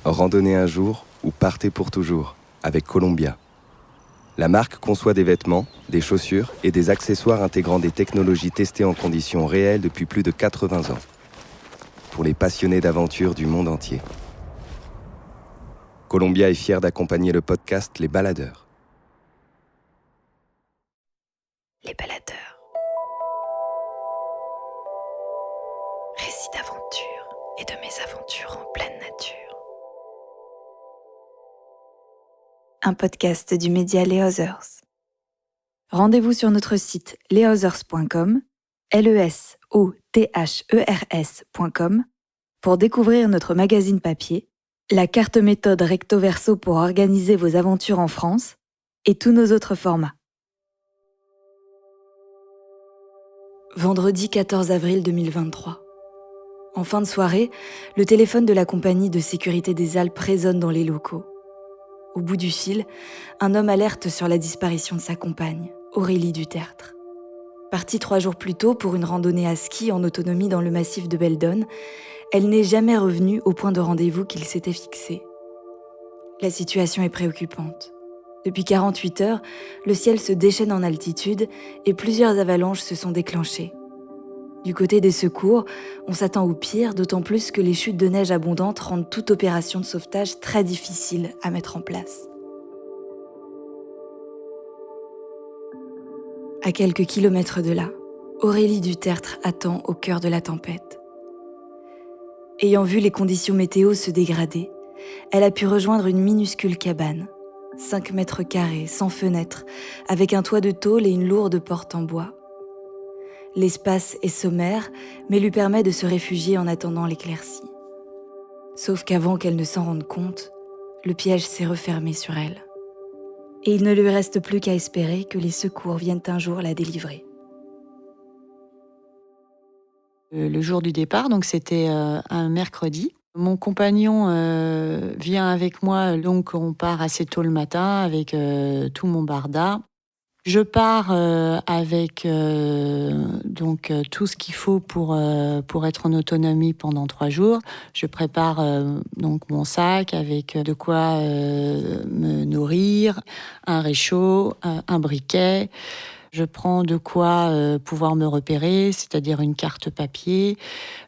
Randonnez un jour ou partez pour toujours avec Columbia. La marque conçoit des vêtements, des chaussures et des accessoires intégrant des technologies testées en conditions réelles depuis plus de 80 ans. Pour les passionnés d'aventure du monde entier. Columbia est fière d'accompagner le podcast Les Baladeurs. Les Baladeurs. Récits d'aventure et de mésaventures en pleine nature. Un podcast du média Les Others. Rendez-vous sur notre site lesothers.com, lesothers.com, pour découvrir notre magazine papier, la carte méthode recto verso pour organiser vos aventures en France et tous nos autres formats. Vendredi 14 avril 2023. En fin de soirée, le téléphone de la compagnie de sécurité des Alpes résonne dans les locaux. Au bout du fil, un homme alerte sur la disparition de sa compagne, Aurélie Dutertre. Partie 3 jours plus tôt pour une randonnée à ski en autonomie dans le massif de Beldon, elle n'est jamais revenue au point de rendez-vous qu'il s'était fixé. La situation est préoccupante. Depuis 48 heures, le ciel se déchaîne en altitude et plusieurs avalanches se sont déclenchées. Du côté des secours, on s'attend au pire, d'autant plus que les chutes de neige abondantes rendent toute opération de sauvetage très difficile à mettre en place. À quelques kilomètres de là, Aurélie Dutertre attend au cœur de la tempête. Ayant vu les conditions météo se dégrader, elle a pu rejoindre une minuscule cabane, 5 mètres carrés, sans fenêtre, avec un toit de tôle et une lourde porte en bois. L'espace est sommaire, mais lui permet de se réfugier en attendant l'éclaircie. Sauf qu'avant qu'elle ne s'en rende compte, le piège s'est refermé sur elle. Et il ne lui reste plus qu'à espérer que les secours viennent un jour la délivrer. Le jour du départ, donc c'était un mercredi. Mon compagnon vient avec moi, donc on part assez tôt le matin avec tout mon barda. Je pars avec donc tout ce qu'il faut pour être en autonomie pendant 3 jours. Je prépare donc mon sac avec de quoi me nourrir, un réchaud, un briquet. Je prends de quoi pouvoir me repérer, c'est-à-dire une carte papier,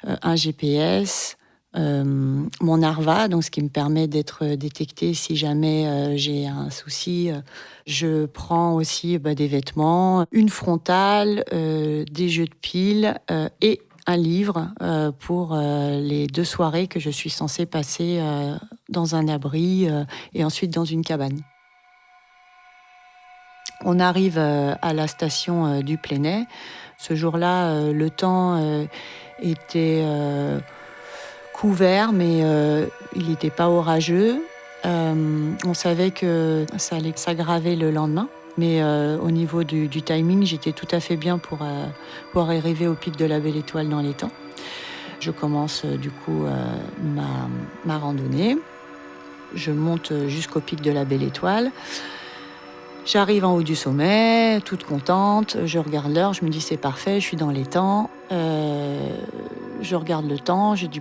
un GPS, mon Narva, donc ce qui me permet d'être détectée si jamais j'ai un souci. Je prends aussi des vêtements, une frontale, des jeux de piles et un livre pour les 2 soirées que je suis censée passer dans un abri et ensuite dans une cabane. On arrive à la station du Plénay. Ce jour-là, le temps était couvert, mais il n'était pas orageux. On savait que ça allait s'aggraver le lendemain, mais au niveau du timing, j'étais tout à fait bien pour arriver au pic de la Belle Étoile dans les temps. Je commence du coup ma randonnée. Je monte jusqu'au pic de la Belle Étoile. J'arrive en haut du sommet, toute contente, je regarde l'heure, je me dis c'est parfait, je suis dans les temps. Je regarde le temps, je dis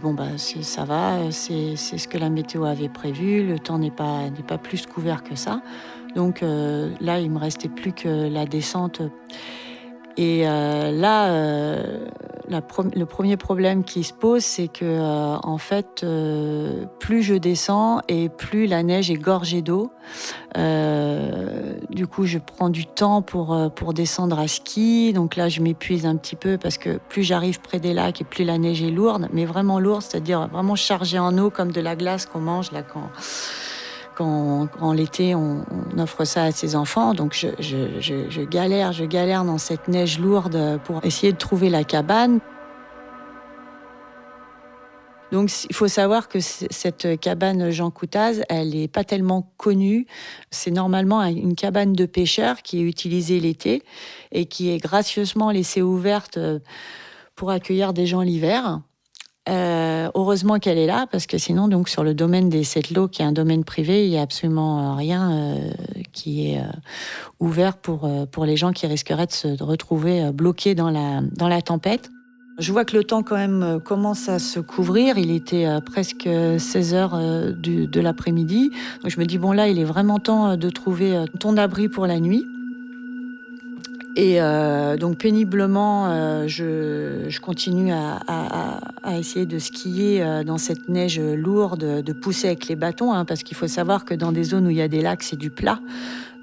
ça va, c'est ce que la météo avait prévu, le temps n'est pas plus couvert que ça. Donc là, il me restait plus que la descente. Et le premier problème qui se pose, c'est que en fait, plus je descends et plus la neige est gorgée d'eau. Du coup, je prends du temps pour descendre à ski. Donc là, je m'épuise un petit peu parce que plus j'arrive près des lacs et plus la neige est lourde, mais vraiment lourde, c'est-à-dire vraiment chargée en eau comme de la glace qu'on mange là quand l'été, on offre ça à ses enfants. Donc je galère dans cette neige lourde pour essayer de trouver la cabane. Donc il faut savoir que cette cabane Jean Coutaz, elle n'est pas tellement connue. C'est normalement une cabane de pêcheurs qui est utilisée l'été et qui est gracieusement laissée ouverte pour accueillir des gens l'hiver. Heureusement qu'elle est là, parce que sinon, donc, sur le domaine des Settlots, qui est un domaine privé, il n'y a absolument rien qui est ouvert pour les gens qui risqueraient de se retrouver bloqués dans la tempête. Je vois que le temps quand même commence à se couvrir. Il était presque 16 heures de l'après-midi. Donc je me dis, bon là, il est vraiment temps de trouver ton abri pour la nuit. Et donc péniblement, je continue à essayer de skier dans cette neige lourde, de pousser avec les bâtons, hein, parce qu'il faut savoir que dans des zones où il y a des lacs, c'est du plat.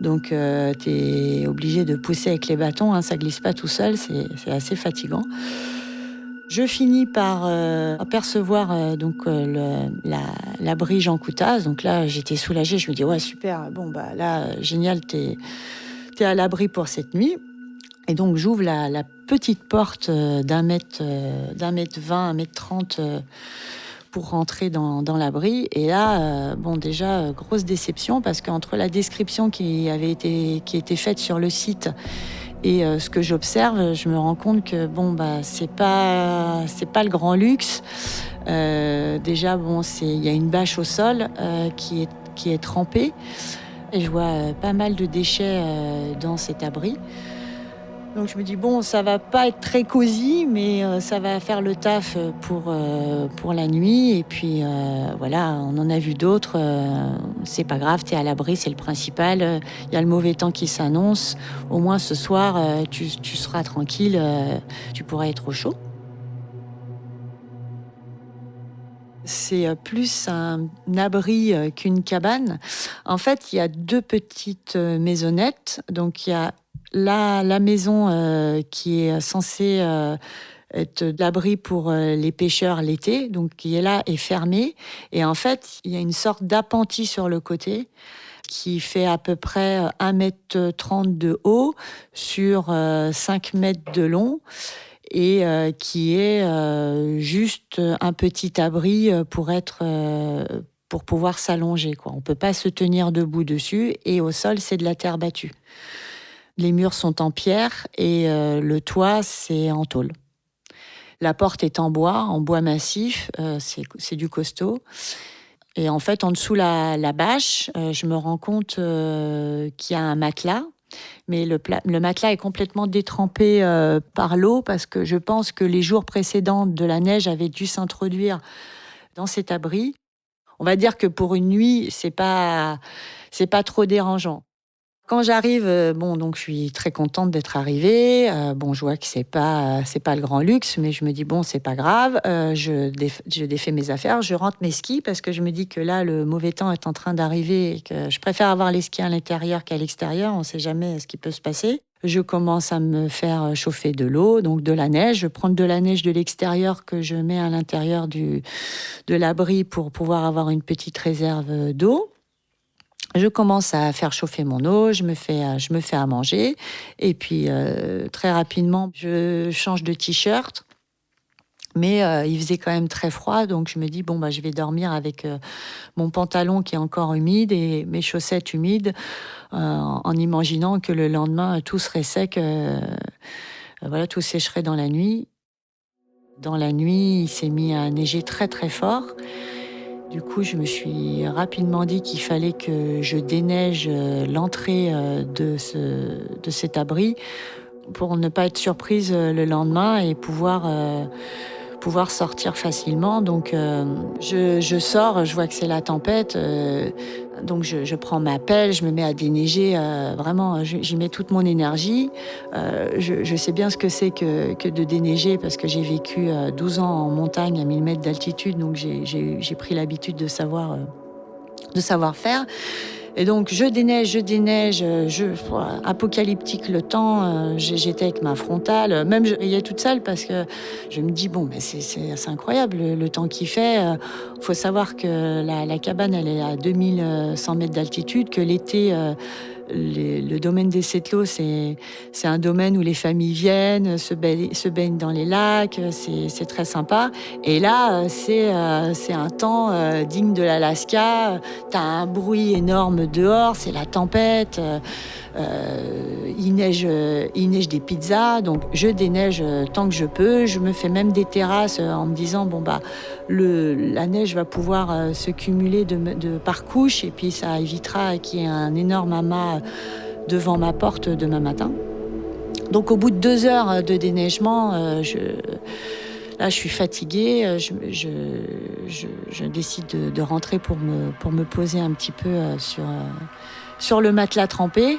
Donc tu es obligé de pousser avec les bâtons, hein, ça glisse pas tout seul, c'est assez fatigant. Je finis par apercevoir l'abri Jean Coutas. Donc là, j'étais soulagée. Je me dis, ouais, super, bon, bah là, génial, t'es à l'abri pour cette nuit. Et donc, j'ouvre la petite porte d'un mètre 20, 1m30 pour rentrer dans l'abri. Et là, déjà, grosse déception, parce qu'entre la description qui était faite sur le site et ce que j'observe, je me rends compte que c'est pas le grand luxe. Déjà, il y a une bâche au sol qui est trempée, et je vois pas mal de déchets dans cet abri. Donc je me dis, ça va pas être très cosy, mais ça va faire le taf pour la nuit. Et puis voilà, on en a vu d'autres. C'est pas grave, t'es à l'abri, c'est le principal. Il y a le mauvais temps qui s'annonce. Au moins ce soir, tu seras tranquille, tu pourras être au chaud. C'est plus un abri qu'une cabane. En fait, il y a 2 petites maisonnettes. Donc il y a la maison qui est censée être l'abri pour les pêcheurs l'été, donc qui est là et fermée. Et en fait, il y a une sorte d'appentis sur le côté qui fait à peu près 1m30 de haut sur 5 mètres de long, et qui est juste un petit abri pour pouvoir s'allonger, quoi. On ne peut pas se tenir debout dessus, et au sol, c'est de la terre battue. Les murs sont en pierre et le toit, c'est en tôle. La porte est en bois massif, c'est du costaud. Et en fait, en dessous la bâche, je me rends compte qu'il y a un matelas. Mais le matelas est complètement détrempé par l'eau, parce que je pense que les jours précédents, de la neige avait dû s'introduire dans cet abri. On va dire que pour une nuit, c'est pas trop dérangeant. Quand j'arrive, donc je suis très contente d'être arrivée. Je vois que c'est pas le grand luxe, mais je me dis c'est pas grave. Je défais mes affaires, je rentre mes skis, parce que je me dis que là, le mauvais temps est en train d'arriver et que je préfère avoir les skis à l'intérieur qu'à l'extérieur. On ne sait jamais ce qui peut se passer. Je commence à me faire chauffer de l'eau, donc de la neige. Je prends de la neige de l'extérieur que je mets à l'intérieur de l'abri pour pouvoir avoir une petite réserve d'eau. Je commence à faire chauffer mon eau, je me fais à manger, et puis très rapidement, je change de t-shirt. Mais il faisait quand même très froid, donc je me dis, je vais dormir avec mon pantalon qui est encore humide et mes chaussettes humides, en imaginant que le lendemain, tout serait sec, tout sécherait dans la nuit. Dans la nuit, il s'est mis à neiger très très fort. Du coup, je me suis rapidement dit qu'il fallait que je déneige l'entrée de cet abri pour ne pas être surprise le lendemain et pouvoir sortir facilement. Donc, je sors, je vois que c'est la tempête. Donc, je prends ma pelle, je me mets à déneiger. Vraiment, j'y mets toute mon énergie. Je sais bien ce que c'est que de déneiger, parce que j'ai vécu 12 ans en montagne à 1000 mètres d'altitude. Donc, j'ai pris l'habitude de savoir faire. Et donc, je déneige, apocalyptique le temps, j'étais avec ma frontale, même je riais toute seule, parce que je me dis, c'est incroyable le temps qu'il fait. Faut savoir que la cabane, elle est à 2100 mètres d'altitude, que l'été, le domaine des Settlos, c'est un domaine où les familles viennent, se baignent dans les lacs, c'est très sympa. Et là, c'est un temps digne de l'Alaska. T'as un bruit énorme dehors, c'est la tempête. Il neige des pizzas, donc je déneige tant que je peux. Je me fais même des terrasses en me disant la neige va pouvoir se cumuler par couches, et puis ça évitera qu'il y ait un énorme amas devant ma porte demain matin. Donc au bout de 2 heures de déneigement, Là, je suis fatiguée. Je décide de rentrer pour me poser un petit peu sur le matelas trempé.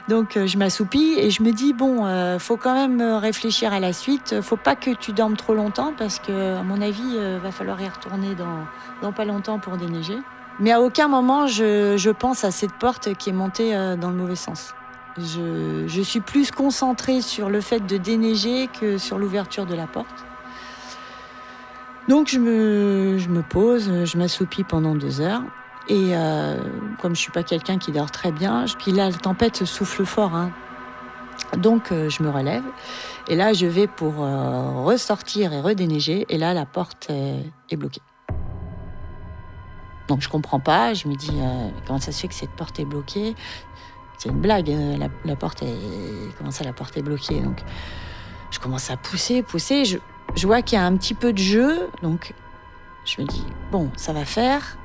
Donc, je m'assoupis et je me dis, bon, faut quand même réfléchir à la suite. Faut pas que tu dormes trop longtemps parce que, à mon avis, va falloir y retourner dans pas longtemps pour déneiger. Mais à aucun moment, je pense à cette porte qui est montée dans le mauvais sens. Je suis plus concentrée sur le fait de déneiger que sur l'ouverture de la porte. Donc, je me pose, je m'assoupis pendant 2 heures. Et comme je suis pas quelqu'un qui dort très bien, puis là, la tempête souffle fort, hein. Donc, je me relève. Et là, je vais pour ressortir et redéneiger. Et là, la porte est bloquée. Donc, je comprends pas. Je me dis, comment ça se fait que cette porte est bloquée ? C'est une blague. La porte est... Comment ça, la porte est bloquée ? Donc, je commence à pousser. Je vois qu'il y a un petit peu de jeu. Donc, je me dis, bon, ça va faire.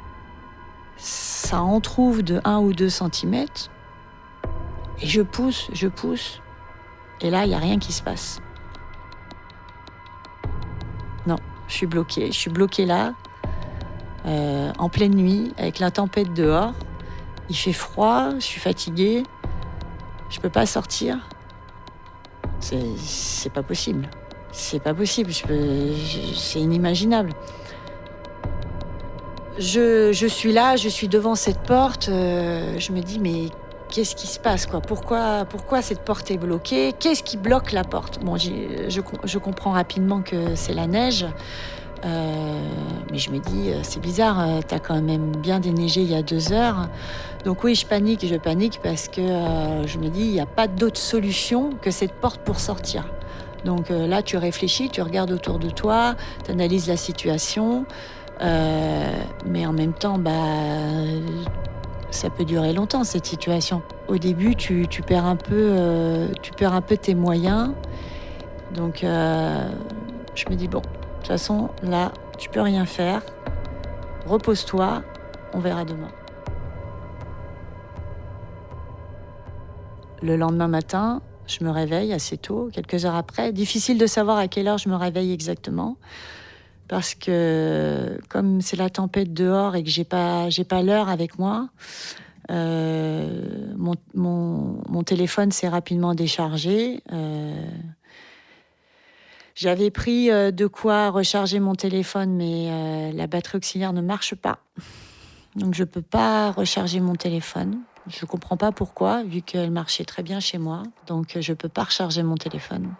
Ça entrouvre de 1 ou 2 centimètres. Et je pousse. Et là, il n'y a rien qui se passe. Non, je suis bloquée là, en pleine nuit, avec la tempête dehors. Il fait froid, je suis fatiguée. Je peux pas sortir. C'est pas possible. C'est pas possible. C'est inimaginable. Je suis là, je suis devant cette porte. Je me dis, mais qu'est-ce qui se passe, quoi ? Pourquoi cette porte est bloquée ? Qu'est-ce qui bloque la porte ? Bon, je comprends rapidement que c'est la neige. Mais je me dis, c'est bizarre, t'as quand même bien déneigé il y a 2 heures. Donc oui, je panique parce que je me dis, il n'y a pas d'autre solution que cette porte pour sortir. Donc là, tu réfléchis, tu regardes autour de toi, tu analyses la situation. Mais en même temps, ça peut durer longtemps, cette situation. Au début, tu perds un peu tes moyens. Donc, je me dis, bon, de toute façon, là, tu peux rien faire. Repose-toi, on verra demain. Le lendemain matin, je me réveille assez tôt, quelques heures après. Difficile de savoir à quelle heure je me réveille exactement. Parce que comme c'est la tempête dehors et que j'ai pas l'heure avec moi, mon téléphone s'est rapidement déchargé. J'avais pris de quoi recharger mon téléphone, mais la batterie auxiliaire ne marche pas. Donc je peux pas recharger mon téléphone. Je comprends pas pourquoi, vu qu'elle marchait très bien chez moi. Donc je peux pas recharger mon téléphone.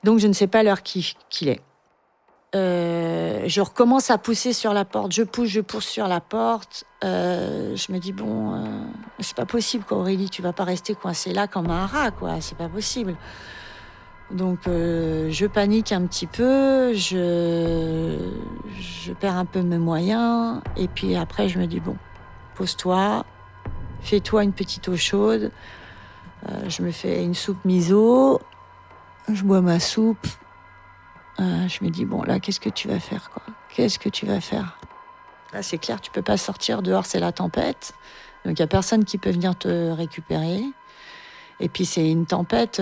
Donc, je ne sais pas l'heure qu'il est. Je recommence à pousser sur la porte. Je pousse sur la porte. Je me dis, bon, c'est pas possible, quoi, Aurélie. Tu vas pas rester coincée là comme un rat, quoi. C'est pas possible. Donc, je panique un petit peu. Je perds un peu mes moyens. Et puis après, je me dis, bon, pose-toi. Fais-toi une petite eau chaude. Je me fais une soupe miso. Je bois ma soupe. Je me dis, bon, là, qu'est-ce que tu vas faire, quoi ? Qu'est-ce que tu vas faire ? Là, c'est clair, tu peux pas sortir. Dehors, c'est la tempête. Donc, il n'y a personne qui peut venir te récupérer. Et puis, c'est une tempête,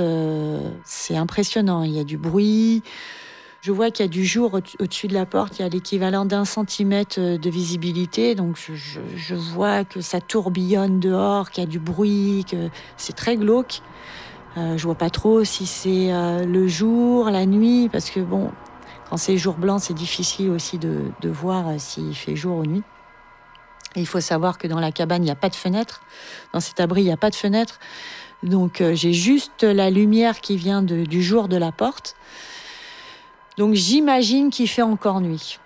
c'est impressionnant. Il y a du bruit. Je vois qu'il y a du jour au-dessus de la porte. Il y a l'équivalent d'1 centimètre de visibilité. Donc, je vois que ça tourbillonne dehors, qu'il y a du bruit, que c'est très glauque. Je vois pas trop si c'est le jour, la nuit, parce que bon, quand c'est jour blanc, c'est difficile aussi de voir s'il fait jour ou nuit. Et il faut savoir que dans la cabane, il n'y a pas de fenêtre. Dans cet abri, il n'y a pas de fenêtre. Donc j'ai juste la lumière qui vient du jour de la porte. Donc j'imagine qu'il fait encore nuit.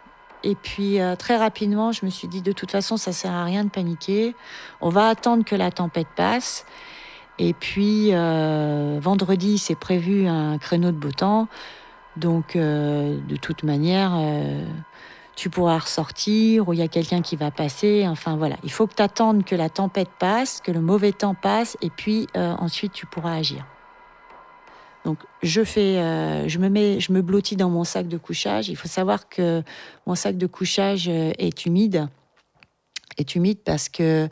Et puis très rapidement, je me suis dit, de toute façon, ça sert à rien de paniquer. On va attendre que la tempête passe. Et puis, vendredi, c'est prévu un créneau de beau temps. Donc, de toute manière, tu pourras ressortir ou il y a quelqu'un qui va passer. Enfin, voilà. Il faut que tu attendes que la tempête passe, que le mauvais temps passe. Et puis, ensuite, tu pourras agir. Donc, je me blottis dans mon sac de couchage. Il faut savoir que mon sac de couchage est humide. Est humide parce que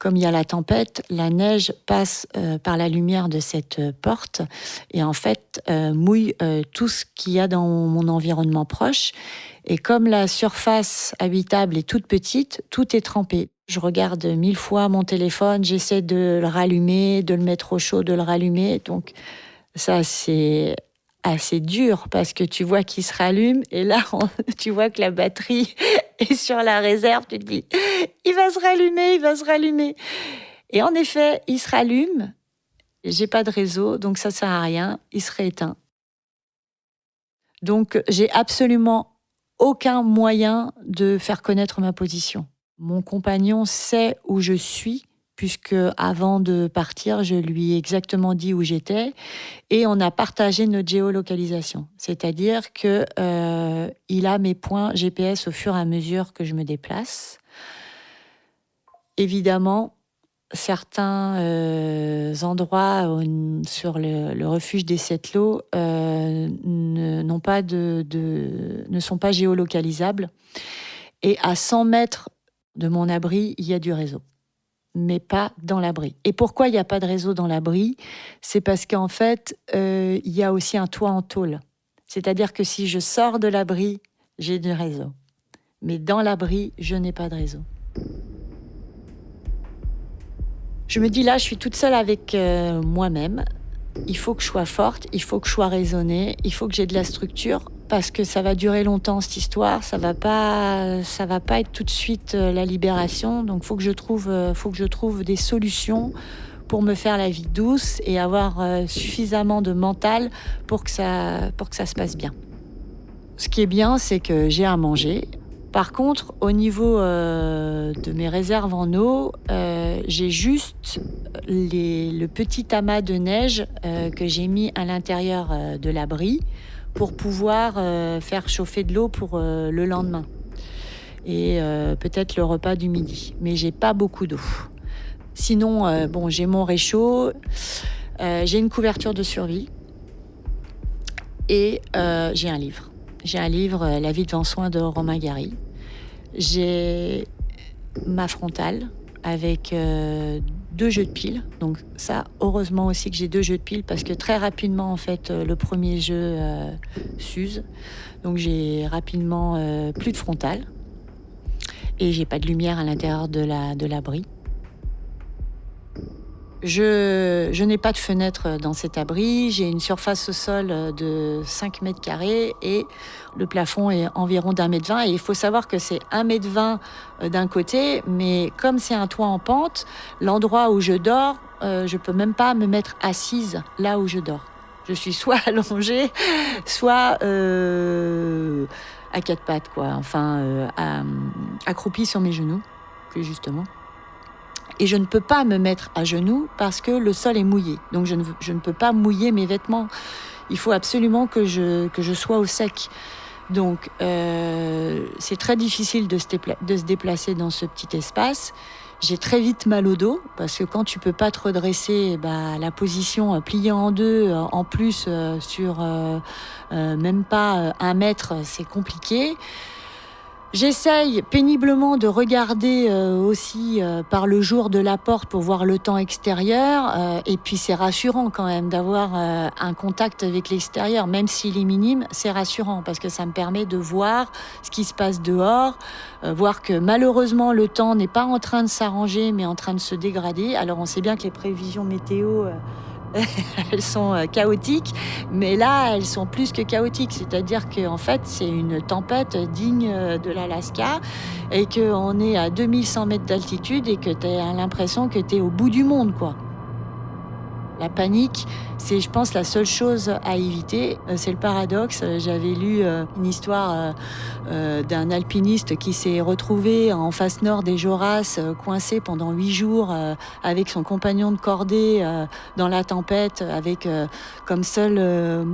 comme il y a la tempête, la neige passe par la lumière de cette porte et en fait mouille tout ce qu'il y a dans mon environnement proche. Et comme la surface habitable est toute petite, tout est trempé. Je regarde 1000 fois mon téléphone, j'essaie de le rallumer, de le mettre au chaud, de le rallumer. Donc ça, c'est assez dur parce que tu vois qu'il se rallume et là, tu vois que la batterie est sur la réserve. Tu te dis, il va se rallumer, il va se rallumer. Et en effet, il se rallume. J'ai pas de réseau, donc ça sert à rien. Il se rééteint. Donc, j'ai absolument aucun moyen de faire connaître ma position. Mon compagnon sait où je suis, puisque avant de partir, je lui ai exactement dit où j'étais, et on a partagé notre géolocalisation. C'est-à-dire que il a mes points GPS au fur et à mesure que je me déplace. Évidemment, certains endroits sur le refuge des Sept-Lots ne sont pas géolocalisables. Et à 100 mètres de mon abri, il y a du réseau, mais pas dans l'abri. Et pourquoi il n'y a pas de réseau dans l'abri ? C'est parce qu'en fait, il y a aussi un toit en tôle. C'est-à-dire que si je sors de l'abri, j'ai du réseau. Mais dans l'abri, je n'ai pas de réseau. Je me dis là, je suis toute seule avec moi-même. Il faut que je sois forte, il faut que je sois raisonnée, il faut que j'ai de la structure parce que ça va durer longtemps cette histoire. Ça va pas être tout de suite la libération. Donc, faut que je trouve des solutions pour me faire la vie douce et avoir suffisamment de mental pour que ça se passe bien. Ce qui est bien, c'est que j'ai à manger. Par contre, au niveau de mes réserves en eau, j'ai juste le petit amas de neige que j'ai mis à l'intérieur de l'abri pour pouvoir faire chauffer de l'eau pour le lendemain et peut-être le repas du midi. Mais j'ai pas beaucoup d'eau. Sinon, j'ai mon réchaud, j'ai une couverture de survie et j'ai un livre. J'ai un livre, La vie devant soin de Romain Gary. J'ai ma frontale avec 2 jeux de piles. Donc ça, heureusement aussi que j'ai 2 jeux de piles parce que très rapidement, en fait, le premier jeu s'use. Donc j'ai rapidement plus de frontale et j'ai pas de lumière à l'intérieur de l'abri. Je n'ai pas de fenêtre dans cet abri, j'ai une surface au sol de 5 mètres carrés et le plafond est environ d'1,20 m. Et il faut savoir que c'est 1,20 m d'un côté, mais comme c'est un toit en pente, l'endroit où je dors, je peux même pas me mettre assise là où je dors. Je suis soit allongée, soit à 4 pattes, quoi. Enfin, accroupie sur mes genoux, plus justement. Et je ne peux pas me mettre à genoux parce que le sol est mouillé. Donc je ne peux pas mouiller mes vêtements. Il faut absolument que je sois au sec. Donc c'est très difficile de se déplacer dans ce petit espace. J'ai très vite mal au dos parce que quand tu peux pas te redresser, la position pliée en deux, en plus sur même pas 1 mètre, c'est compliqué. J'essaye péniblement de regarder aussi par le jour de la porte pour voir le temps extérieur. Et puis c'est rassurant quand même d'avoir un contact avec l'extérieur. Même s'il est minime, c'est rassurant parce que ça me permet de voir ce qui se passe dehors, voir que malheureusement le temps n'est pas en train de s'arranger mais en train de se dégrader. Alors on sait bien que les prévisions météo... elles sont chaotiques, mais là, elles sont plus que chaotiques. C'est-à-dire qu'en fait, c'est une tempête digne de l'Alaska et qu'on est à 2100 mètres d'altitude et que tu as l'impression que tu es au bout du monde, quoi. La panique, c'est, je pense, la seule chose à éviter. C'est le paradoxe. J'avais lu une histoire d'un alpiniste qui s'est retrouvé en face nord des Joras, coincé pendant 8 jours avec son compagnon de cordée dans la tempête, avec comme seul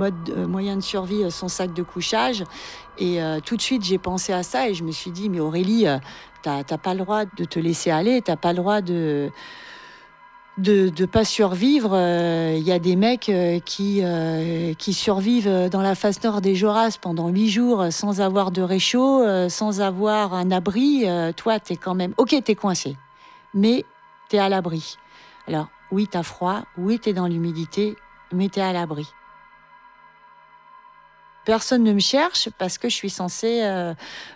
moyen de survie son sac de couchage. Et tout de suite, j'ai pensé à ça et je me suis dit, mais Aurélie, t'as pas le droit de te laisser aller, t'as pas le droit de pas survivre. Y a des mecs qui survivent dans la face nord des Joras pendant 8 jours sans avoir de réchaud, sans avoir un abri. Toi, t'es quand même... Ok, t'es coincé. Mais t'es à l'abri. Alors, oui, t'as froid, oui, t'es dans l'humidité, mais t'es à l'abri. Personne ne me cherche parce que je suis censée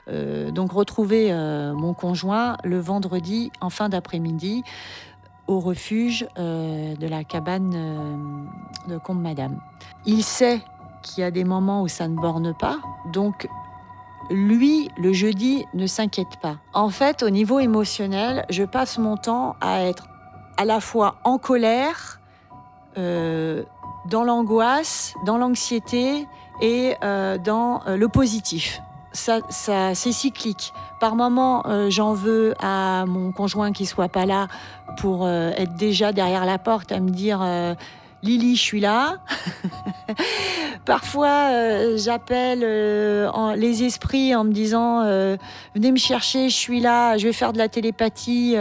donc retrouver mon conjoint le vendredi en fin d'après-midi au refuge de la cabane de Combe-Madame. Il sait qu'il y a des moments où ça ne borne pas, donc lui, le jeudi, ne s'inquiète pas. En fait, au niveau émotionnel, je passe mon temps à être à la fois en colère, dans l'angoisse, dans l'anxiété et dans le positif. Ça, c'est cyclique. Par moments, j'en veux à mon conjoint qui soit pas là pour être déjà derrière la porte à me dire Lily, je suis là. Parfois, j'appelle les esprits en me disant venez me chercher, je suis là, je vais faire de la télépathie,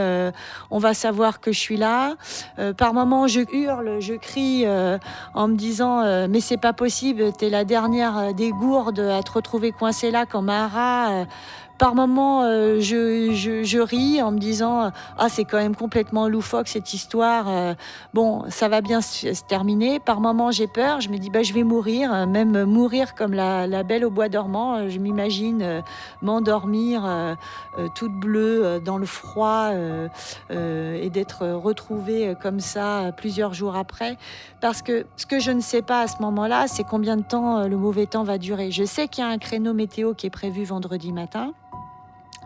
on va savoir que je suis là. Par moments, je hurle, je crie en me disant mais c'est pas possible, t'es la dernière des gourdes à te retrouver coincée là comme un rat. Par moments, je ris en me disant ah, c'est quand même complètement loufoque cette histoire. Bon, ça va bien se terminer. Par moments, j'ai peur. Je me dis je vais mourir, même mourir comme la belle au bois dormant. Je m'imagine m'endormir toute bleue dans le froid et d'être retrouvée comme ça plusieurs jours après. Parce que ce que je ne sais pas à ce moment-là, c'est combien de temps le mauvais temps va durer. Je sais qu'il y a un créneau météo qui est prévu vendredi matin.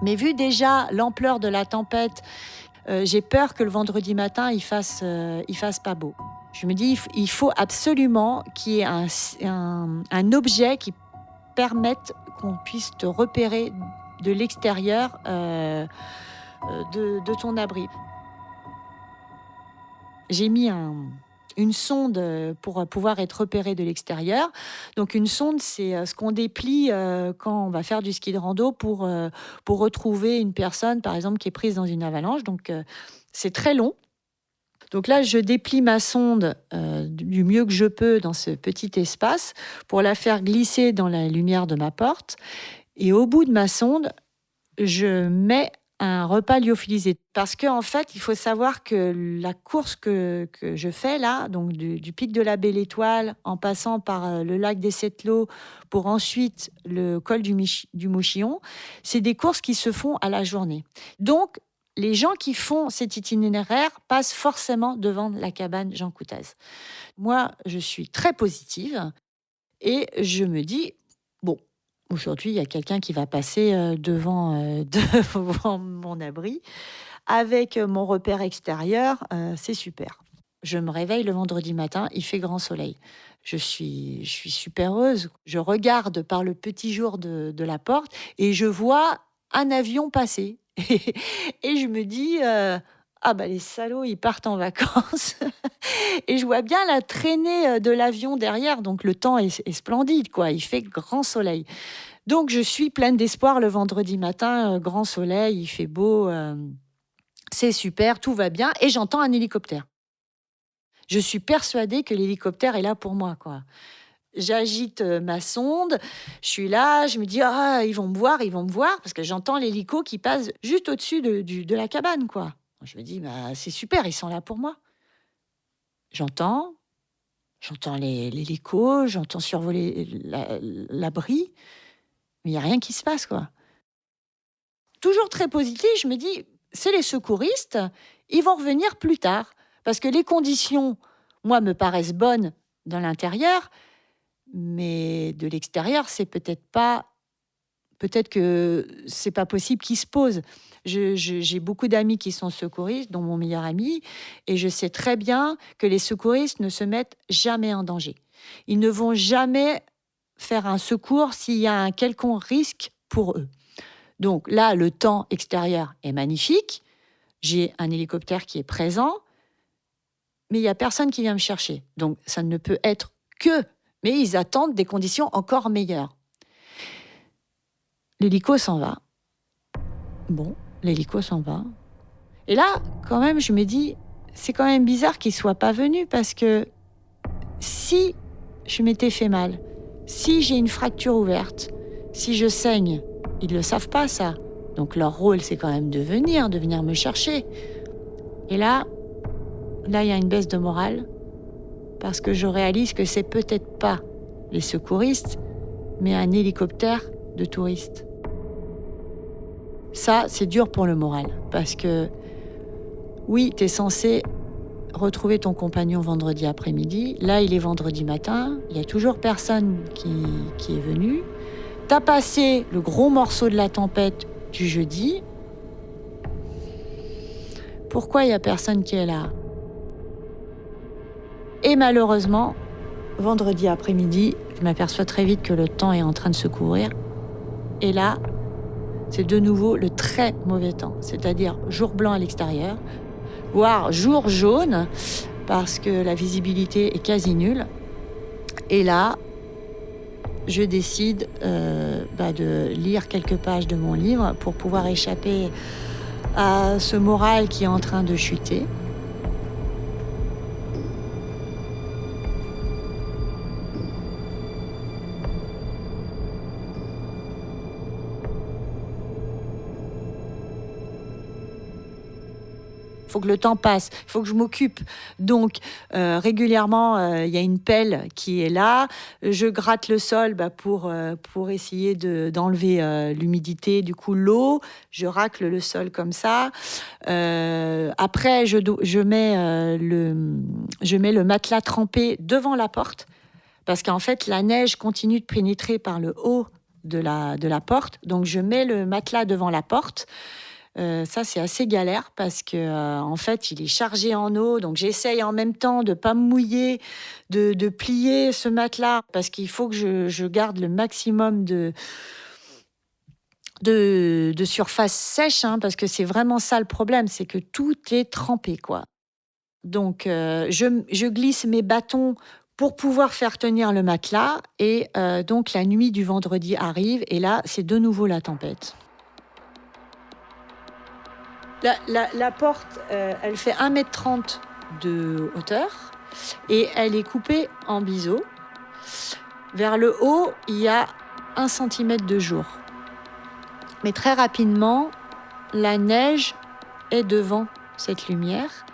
Mais vu déjà l'ampleur de la tempête, j'ai peur que le vendredi matin, il fasse pas beau. Je me dis, il faut absolument qu'il y ait un objet qui permette qu'on puisse te repérer de l'extérieur de ton abri. J'ai mis une sonde pour pouvoir être repéré de l'extérieur. Donc une sonde, c'est ce qu'on déplie quand on va faire du ski de rando pour retrouver une personne, par exemple, qui est prise dans une avalanche. Donc c'est très long. Donc là, je déplie ma sonde du mieux que je peux dans ce petit espace pour la faire glisser dans la lumière de ma porte. Et au bout de ma sonde, je mets un repas lyophilisé. Parce qu'en fait, il faut savoir que la course que je fais là, donc du pic de la Belle Étoile, en passant par le lac des Sept-Lots, pour ensuite le col du Mouchillon, c'est des courses qui se font à la journée. Donc, les gens qui font cet itinéraire passent forcément devant la cabane Jean Coutaz. Moi, je suis très positive et je me dis, bon, aujourd'hui, il y a quelqu'un qui va passer devant mon abri avec mon repère extérieur. C'est super. Je me réveille le vendredi matin, il fait grand soleil. Je suis super heureuse. Je regarde par le petit jour de la porte et je vois un avion passer. Et je me dis... les salauds, ils partent en vacances. Et je vois bien la traînée de l'avion derrière. Donc, le temps est splendide, quoi. Il fait grand soleil. Donc, je suis pleine d'espoir le vendredi matin. Grand soleil, il fait beau. C'est super, tout va bien. Et j'entends un hélicoptère. Je suis persuadée que l'hélicoptère est là pour moi, quoi. J'agite ma sonde, je suis là, je me dis ils vont me voir, parce que j'entends l'hélico qui passe juste au-dessus de la cabane, quoi. Je me dis c'est super, ils sont là pour moi. J'entends l'hélico, j'entends survoler l'abri, mais il n'y a rien qui se passe, quoi. Toujours très positif, je me dis c'est les secouristes, ils vont revenir plus tard, parce que les conditions, moi, me paraissent bonnes dans l'intérieur. Mais de l'extérieur, c'est peut-être que c'est pas possible qu'ils se posent. J'ai beaucoup d'amis qui sont secouristes, dont mon meilleur ami, et je sais très bien que les secouristes ne se mettent jamais en danger. Ils ne vont jamais faire un secours s'il y a un quelconque risque pour eux. Donc là, le temps extérieur est magnifique. J'ai un hélicoptère qui est présent, mais il n'y a personne qui vient me chercher. Donc ça ne peut être que... Mais ils attendent des conditions encore meilleures. L'hélico s'en va. Bon, l'hélico s'en va. Et là, quand même, je me dis, c'est quand même bizarre qu'il ne soit pas venu, parce que si je m'étais fait mal, si j'ai une fracture ouverte, si je saigne, ils ne le savent pas, ça. Donc leur rôle, c'est quand même de venir me chercher. Et là, il y a une baisse de morale parce que je réalise que c'est peut-être pas les secouristes, mais un hélicoptère de touristes. Ça, c'est dur pour le moral parce que oui, tu es censé retrouver ton compagnon vendredi après-midi. Là, il est vendredi matin. Il y a toujours personne qui est venu. T'as passé le gros morceau de la tempête du jeudi. Pourquoi il n'y a personne qui est là ? Et malheureusement, vendredi après-midi, je m'aperçois très vite que le temps est en train de se couvrir. Et là, c'est de nouveau le très mauvais temps, c'est-à-dire jour blanc à l'extérieur, voire jour jaune, parce que la visibilité est quasi nulle. Et là, je décide de lire quelques pages de mon livre pour pouvoir échapper à ce moral qui est en train de chuter. Il faut que le temps passe, il faut que je m'occupe. Donc, régulièrement, il y a une pelle qui est là. Je gratte le sol pour essayer d'enlever l'humidité, du coup l'eau. Je racle le sol comme ça. Après, je mets le matelas trempé devant la porte parce qu'en fait, la neige continue de pénétrer par le haut de la porte. Donc, je mets le matelas devant la porte. Ça, c'est assez galère parce que en fait, il est chargé en eau. Donc, j'essaye en même temps de ne pas me mouiller, de plier ce matelas parce qu'il faut que je garde le maximum de surface sèche, parce que c'est vraiment ça le problème, c'est que tout est trempé, quoi. Donc, je glisse mes bâtons pour pouvoir faire tenir le matelas. Et donc, la nuit du vendredi arrive et là, c'est de nouveau la tempête. La porte, elle fait 1,30 m de hauteur et elle est coupée en biseaux. Vers le haut, il y a 1 cm de jour. Mais très rapidement, la neige est devant cette lumière.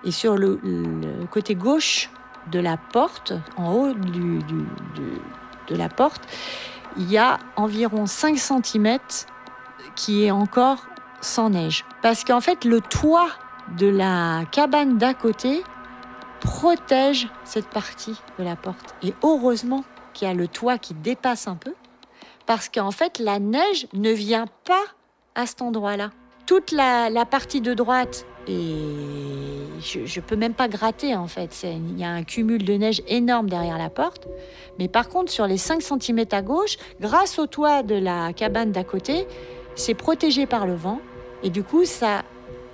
Et sur le côté gauche de la porte, en haut de la porte, il y a environ 5 cm qui est encore sans neige. Parce qu'en fait, le toit de la cabane d'à côté protège cette partie de la porte. Et heureusement qu'il y a le toit qui dépasse un peu, parce qu'en fait, la neige ne vient pas à cet endroit-là. Toute la partie de droite, et je peux même pas gratter en fait. Il y a un cumul de neige énorme derrière la porte. Mais par contre, sur les 5 cm à gauche, grâce au toit de la cabane d'à côté, c'est protégé par le vent. Et du coup, ça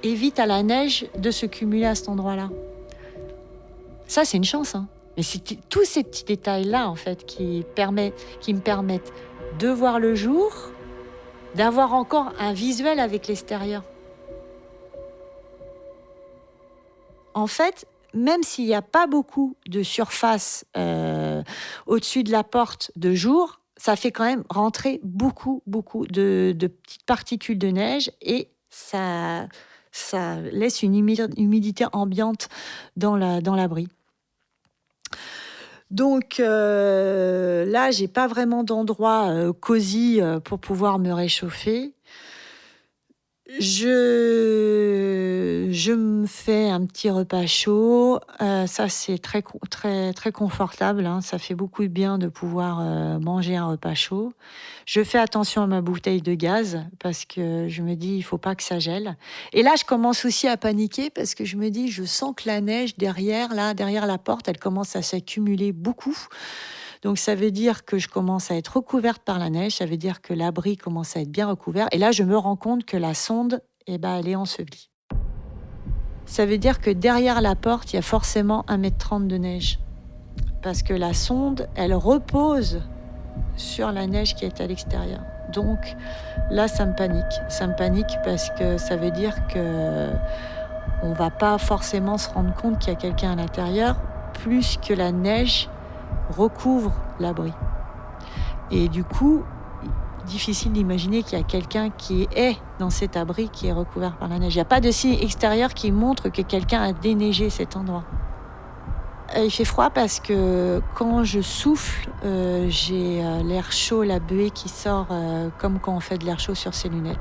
évite à la neige de se cumuler à cet endroit-là. Ça, c'est une chance. Mais c'est tous ces petits détails-là, en fait, qui me permettent de voir le jour, d'avoir encore un visuel avec l'extérieur. En fait, même s'il n'y a pas beaucoup de surface au-dessus de la porte de jour, ça fait quand même rentrer beaucoup de petites particules de neige et ça laisse une humidité ambiante dans l'abri. Donc là, j'ai pas vraiment d'endroit cosy pour pouvoir me réchauffer. Je me fais un petit repas chaud. Ça, c'est très confortable. Ça fait beaucoup de bien de pouvoir manger un repas chaud. Je fais attention à ma bouteille de gaz parce que je me dis, il faut pas que ça gèle. Et là, je commence aussi à paniquer parce que je me dis, je sens que la neige derrière la porte, elle commence à s'accumuler beaucoup. Donc, ça veut dire que je commence à être recouverte par la neige. Ça veut dire que l'abri commence à être bien recouvert. Et là, je me rends compte que la sonde, elle est ensevelie. Ça veut dire que derrière la porte, il y a forcément 1,30 m de neige. Parce que la sonde, elle repose sur la neige qui est à l'extérieur. Donc, là, ça me panique. Ça me panique parce que ça veut dire qu'on ne va pas forcément se rendre compte qu'il y a quelqu'un à l'intérieur, plus que la neige recouvre l'abri. Et du coup, difficile d'imaginer qu'il y a quelqu'un qui est dans cet abri qui est recouvert par la neige. Il n'y a pas de signe extérieur qui montre que quelqu'un a déneigé cet endroit. Il fait froid parce que quand je souffle, j'ai l'air chaud, la buée qui sort comme quand on fait de l'air chaud sur ses lunettes.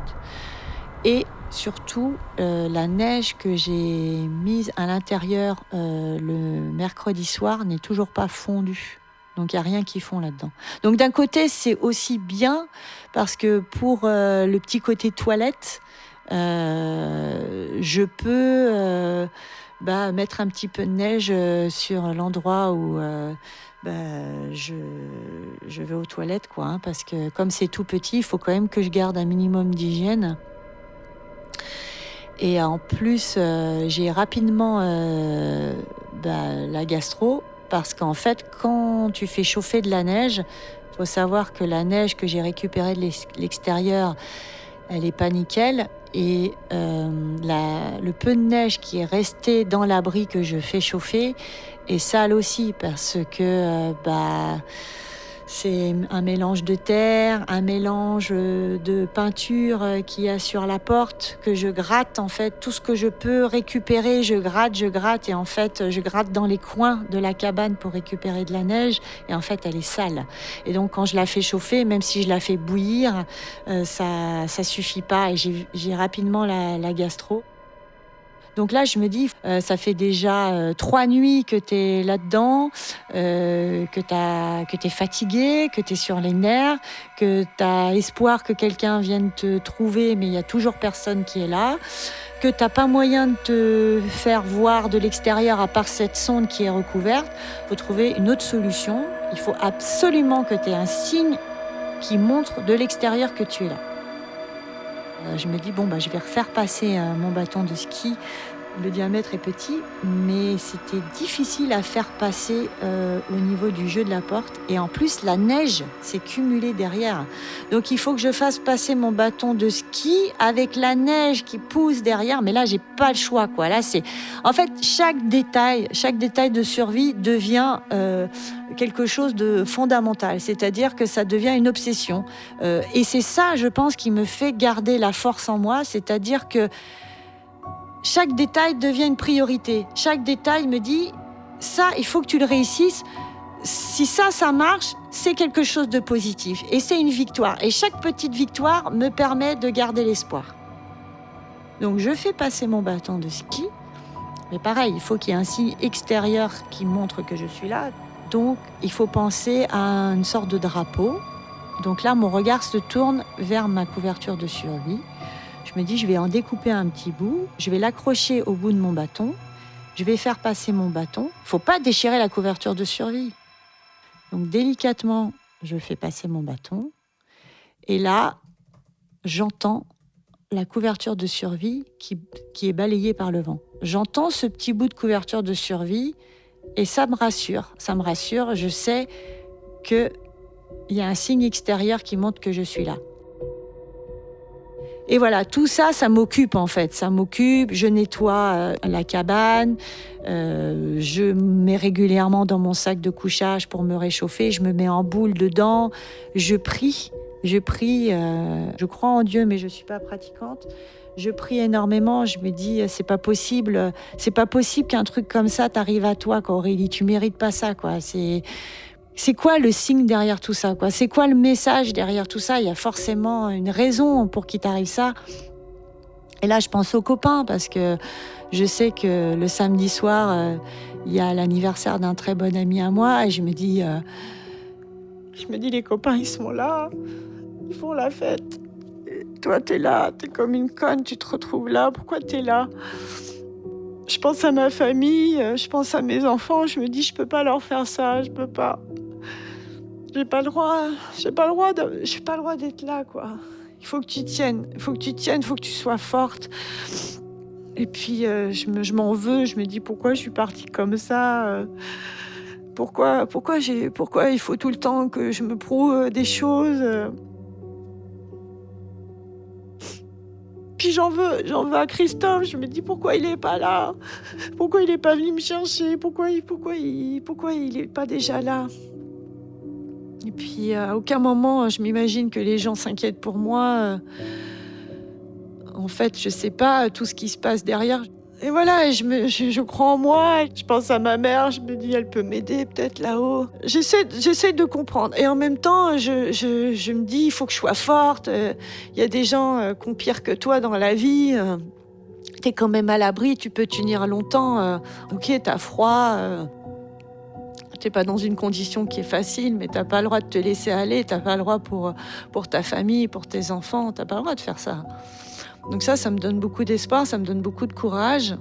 Et surtout, la neige que j'ai mise à l'intérieur le mercredi soir n'est toujours pas fondue. Donc il n'y a rien qui fond là-dedans. Donc d'un côté, c'est aussi bien parce que pour le petit côté toilette, je peux mettre un petit peu de neige sur l'endroit où je vais aux toilettes, quoi, hein, parce que comme c'est tout petit, il faut quand même que je garde un minimum d'hygiène. Et en plus, j'ai rapidement la gastro, parce qu'en fait, quand tu fais chauffer de la neige, il faut savoir que la neige que j'ai récupérée de l'extérieur, elle n'est pas nickel. Et le peu de neige qui est resté dans l'abri que je fais chauffer est sale aussi, parce que c'est un mélange de terre, un mélange de peinture qu'il y a sur la porte, que je gratte en fait. Tout ce que je peux récupérer, je gratte. Et en fait, je gratte dans les coins de la cabane pour récupérer de la neige. Et en fait, elle est sale. Et donc, quand je la fais chauffer, même si je la fais bouillir, ça suffit pas. Et j'ai rapidement la gastro. Donc là, je me dis, ça fait déjà 3 nuits que tu es là-dedans, que tu es fatigué, que tu es sur les nerfs, que tu as espoir que quelqu'un vienne te trouver, mais il n'y a toujours personne qui est là, que tu n'as pas moyen de te faire voir de l'extérieur à part cette sonde qui est recouverte. Il faut trouver une autre solution. Il faut absolument que tu aies un signe qui montre de l'extérieur que tu es là. Je me dis, je vais refaire passer mon bâton de ski. Le diamètre est petit, mais c'était difficile à faire passer au niveau du jeu de la porte. Et en plus, la neige s'est cumulée derrière. Donc, il faut que je fasse passer mon bâton de ski avec la neige qui pousse derrière. Mais là, j'ai pas le choix, quoi. Là, en fait, chaque détail de survie devient quelque chose de fondamental. C'est-à-dire que ça devient une obsession. Et c'est ça, je pense, qui me fait garder la force en moi. C'est-à-dire que chaque détail devient une priorité. Chaque détail me dit, ça, il faut que tu le réussisses. Si ça marche, c'est quelque chose de positif. Et c'est une victoire. Et chaque petite victoire me permet de garder l'espoir. Donc, je fais passer mon bâton de ski. Mais pareil, il faut qu'il y ait un signe extérieur qui montre que je suis là. Donc, il faut penser à une sorte de drapeau. Donc là, mon regard se tourne vers ma couverture de survie. Je me dis, je vais en découper un petit bout, je vais l'accrocher au bout de mon bâton, je vais faire passer mon bâton. Il ne faut pas déchirer la couverture de survie. Donc délicatement, je fais passer mon bâton. Et là, j'entends la couverture de survie qui est balayée par le vent. J'entends ce petit bout de couverture de survie et ça me rassure. Ça me rassure, je sais qu'il y a un signe extérieur qui montre que je suis là. Et voilà, tout ça, ça m'occupe en fait. Ça m'occupe, je nettoie la cabane, je mets régulièrement dans mon sac de couchage pour me réchauffer, je me mets en boule dedans, je prie, je crois en Dieu mais je ne suis pas pratiquante. Je prie énormément, je me dis c'est pas possible qu'un truc comme ça t'arrive à toi, quoi, Aurélie, tu mérites pas ça, quoi. C'est quoi le signe derrière tout ça, quoi? C'est quoi le message derrière tout ça? Il y a forcément une raison pour qu'il t'arrive ça. Et là, je pense aux copains parce que je sais que le samedi soir, il y a l'anniversaire d'un très bon ami à moi et je me dis les copains, ils sont là, ils font la fête. Et toi, t'es là, t'es comme une conne, tu te retrouves là, pourquoi t'es là? Je pense à ma famille, je pense à mes enfants, je me dis je peux pas leur faire ça, je peux pas. J'ai pas le droit d'être là, quoi. Il faut que tu tiennes, il faut que tu sois forte. Et puis je m'en veux, je me dis pourquoi je suis partie comme ça, pourquoi il faut tout le temps que je me prouve des choses. Puis j'en veux à Christophe, je me dis pourquoi il est pas là, pourquoi il est pas venu me chercher, pourquoi il est pas déjà là. Et puis, à aucun moment, je m'imagine que les gens s'inquiètent pour moi. En fait, je sais pas tout ce qui se passe derrière. Et voilà, et je crois en moi. Je pense à ma mère, je me dis, elle peut m'aider peut-être là-haut. J'essaie de comprendre. Et en même temps, je me dis, il faut que je sois forte. Il y a des gens qui ont pire que toi dans la vie. T'es quand même à l'abri, tu peux tenir longtemps. Ok, t'as froid. T'es pas dans une condition qui est facile, mais t'as pas le droit de te laisser aller. T'as pas le droit pour ta famille, pour tes enfants. T'as pas le droit de faire ça. Donc ça me donne beaucoup d'espoir, ça me donne beaucoup de courage.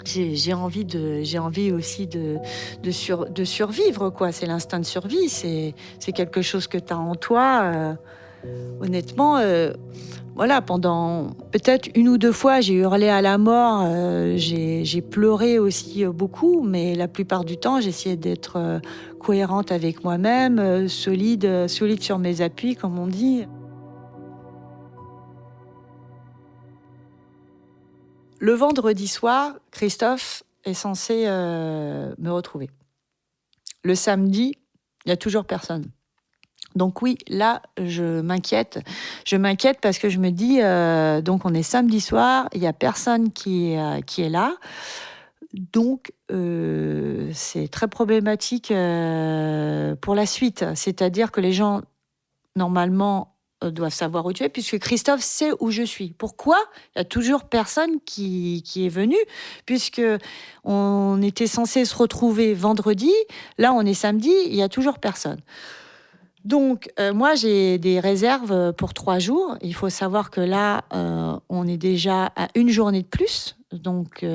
J'ai envie aussi de survivre, quoi. C'est l'instinct de survie, c'est quelque chose que tu as en toi. Honnêtement, voilà, pendant peut-être 1 ou 2 fois, j'ai hurlé à la mort, j'ai pleuré aussi beaucoup, mais la plupart du temps, j'essayais d'être cohérente avec moi-même, solide sur mes appuis, comme on dit. Le vendredi soir, Christophe est censé me retrouver. Le samedi, il n'y a toujours personne. Donc oui, là, je m'inquiète. Je m'inquiète parce que je me dis, donc on est samedi soir, il n'y a personne qui est là. Donc, c'est très problématique pour la suite. C'est-à-dire que les gens, normalement, doivent savoir où tu es, puisque Christophe sait où je suis. Pourquoi il y a toujours personne qui est venu, puisque on était censé se retrouver vendredi, là on est samedi, il y a toujours personne. Donc, moi, j'ai des réserves pour 3 jours. Il faut savoir que là, on est déjà à 1 journée de plus. Donc,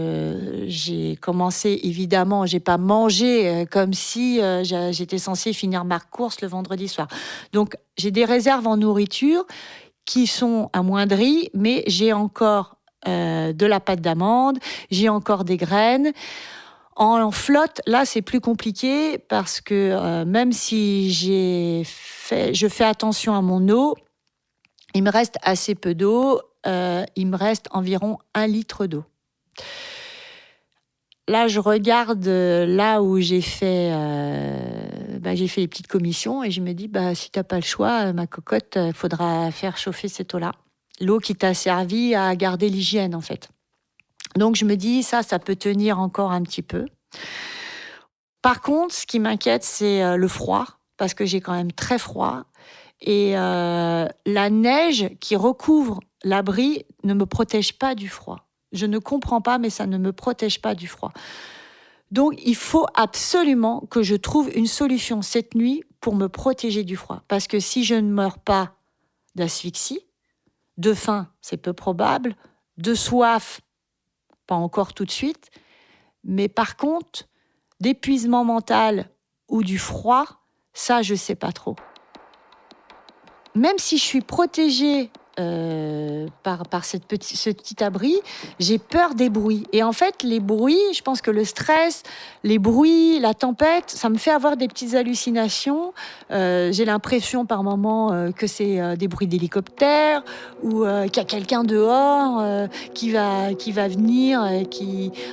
j'ai commencé, évidemment, j'ai pas mangé comme si j'étais censée finir ma course le vendredi soir. Donc, j'ai des réserves en nourriture qui sont amoindries, mais j'ai encore de la pâte d'amande, j'ai encore des graines. En flotte, là, c'est plus compliqué parce que même si je fais attention à mon eau, il me reste assez peu d'eau. Il me reste environ 1 litre d'eau. Là, je regarde là où j'ai fait les petites commissions et je me dis, si tu n'as pas le choix, ma cocotte, il faudra faire chauffer cette eau-là. L'eau qui t'a servi à garder l'hygiène, en fait. Donc, je me dis, ça peut tenir encore un petit peu. Par contre, ce qui m'inquiète, c'est le froid, parce que j'ai quand même très froid. Et la neige qui recouvre l'abri ne me protège pas du froid. Je ne comprends pas, mais ça ne me protège pas du froid. Donc, il faut absolument que je trouve une solution cette nuit pour me protéger du froid. Parce que si je ne meurs pas d'asphyxie, de faim, c'est peu probable, de soif, pas encore tout de suite, mais par contre, d'épuisement mental ou du froid, ça, je sais pas trop. Même si je suis protégée par ce petit abri, j'ai peur des bruits. Et en fait, les bruits, je pense que le stress, les bruits, la tempête, ça me fait avoir des petites hallucinations. J'ai l'impression par moments que c'est des bruits d'hélicoptère ou qu'il y a quelqu'un dehors qui va venir,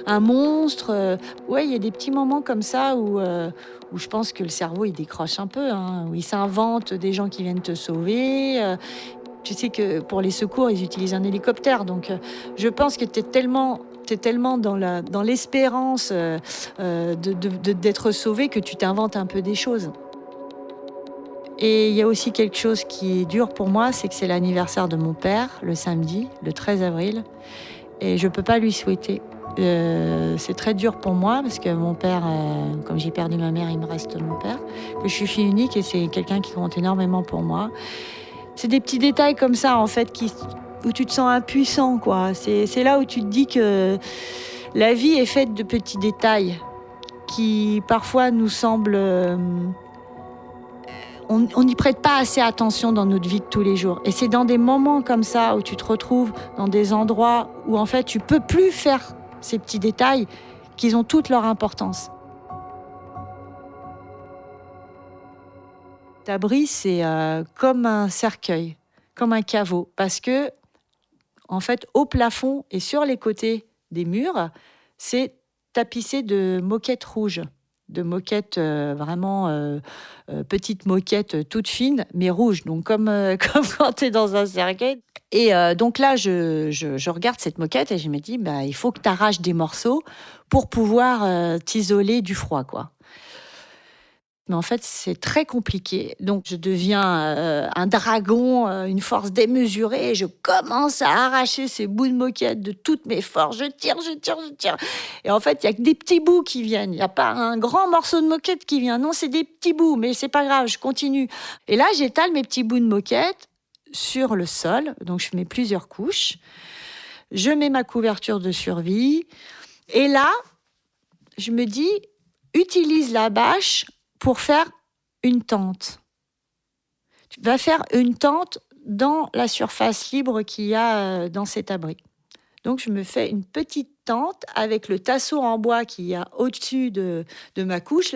un monstre. Ouais, il y a des petits moments comme ça où je pense que le cerveau, il décroche un peu, où il s'invente des gens qui viennent te sauver. Tu sais que pour les secours, ils utilisent un hélicoptère. Donc, je pense que t'es tellement dans l'espérance d'être sauvé que tu t'inventes un peu des choses. Et il y a aussi quelque chose qui est dur pour moi, c'est que c'est l'anniversaire de mon père, le samedi, le 13 avril. Et je ne peux pas lui souhaiter. C'est très dur pour moi parce que mon père, comme j'ai perdu ma mère, il me reste mon père. Que je suis fille unique et c'est quelqu'un qui compte énormément pour moi. C'est des petits détails comme ça, en fait, où tu te sens impuissant, quoi. C'est là où tu te dis que la vie est faite de petits détails qui, parfois, nous semblent... on n'y prête pas assez attention dans notre vie de tous les jours. Et c'est dans des moments comme ça où tu te retrouves dans des endroits où, en fait, tu peux plus faire ces petits détails qu'ils ont toute leur importance. L'abri, c'est comme un cercueil, comme un caveau, parce que, en fait, au plafond et sur les côtés des murs, c'est tapissé de moquettes rouges. de moquette, vraiment petite moquette toute fine, mais rouge, donc comme quand tu es dans un cercueil. Et donc là, je regarde cette moquette et je me dis, il faut que tu arraches des morceaux pour pouvoir t'isoler du froid, quoi. Mais en fait, c'est très compliqué. Donc, je deviens un dragon, une force démesurée. Et je commence à arracher ces bouts de moquette de toutes mes forces. Je tire. Et en fait, il n'y a que des petits bouts qui viennent. Il n'y a pas un grand morceau de moquette qui vient. Non, c'est des petits bouts. Mais c'est pas grave, je continue. Et là, j'étale mes petits bouts de moquette sur le sol. Donc, je mets plusieurs couches. Je mets ma couverture de survie. Et là, je me dis, utilise la bâche pour faire une tente. Tu vas faire une tente dans la surface libre qu'il y a dans cet abri. Donc, je me fais une petite tente avec le tasseau en bois qu'il y a au-dessus de ma couche.